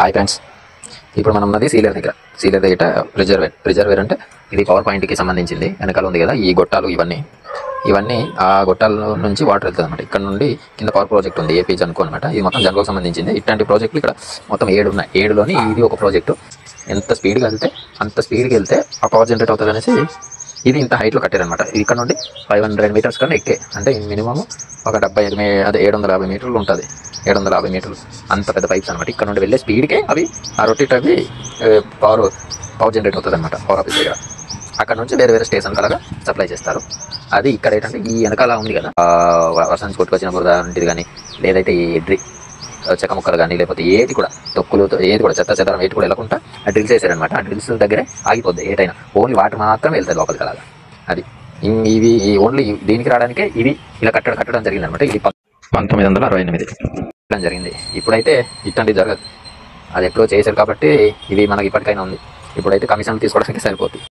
Hi friends, ఇప్పుడు మనం ఉన్నది సీలర్ దగ్గర ప్రిజర్వేర్ అంటే ఇది పవర్ పాయింట్కి సంబంధించింది. వెనకాల ఉంది కదా ఈ గొట్టాలు, ఇవన్నీ ఆ గొట్టాల నుంచి వాటర్ వెళ్తుంది అనమాట. ఇక్కడ నుండి కింద పవర్ ప్రాజెక్ట్ ఉంది ఏపీ జన్కో అనమాట. ఇది మొత్తం జన్కోకి సంబంధించింది. ఇట్లాంటి ప్రాజెక్టులు ఇక్కడ మొత్తం 7 ఉన్నాయి. 7లోని ఇది ఒక ప్రాజెక్టు. ఎంత స్పీడ్గా వెళ్తే అంత స్పీడ్కి వెళ్తే ఆ పవర్ జనరేట్ అవుతుంది అనేసి ఇది ఇంత హైట్లో కట్టారనమాట. ఇక్కడ నుండి 500 మీటర్స్ కన్నా ఎక్కే, అంటే మినిమం ఒక 750 మీటర్లు ఉంటుంది. 750 మీటర్లు అంత పెద్ద పైప్స్ అనమాట. ఇక్కడ నుండి వెళ్ళే స్పీడ్కే అవి ఆ రొటేట్ అవి పవర్ జనరేట్ అవుతుంది అనమాట. పవర్ ఆఫీస్ దగ్గర అక్కడ నుంచి వేరే స్టేషన్ కలగా సప్లై చేస్తారు. అది ఇక్కడ ఏంటంటే ఈ వెనకాల ఉంది కదా, వర్షం నుంచి కొట్టుకొచ్చిన బురద వంటిది కానీ, లేదైతే ఈ చెక్క ముక్కలు కానీ, లేకపోతే ఏది కూడా తొక్కులతో ఏది కూడా చెత్త ఏది కూడా వెళ్ళకుండా ఆ డ్రిల్స్ వేసారనమాట. ఆ డ్రిల్స్ దగ్గరే ఆగిపోద్ది ఏటైనా. ఓన్లీ వాటర్ మాత్రం వెళ్తాయి లోపలికి అలాగా. అది ఇవి ఓన్లీ దీనికి రావడానికే ఇవి ఇలా కట్టడం జరిగింది అనమాట. ఇది 1968 జరిగింది. ఇప్పుడైతే ఇట్లాంటివి జరగదు. అది ఎప్పుడో చేశారు కాబట్టి ఇది మనకి ఇప్పటికైనా ఉంది. ఇప్పుడైతే కమిషన్ తీసుకోవడానికి సరిపోతుంది.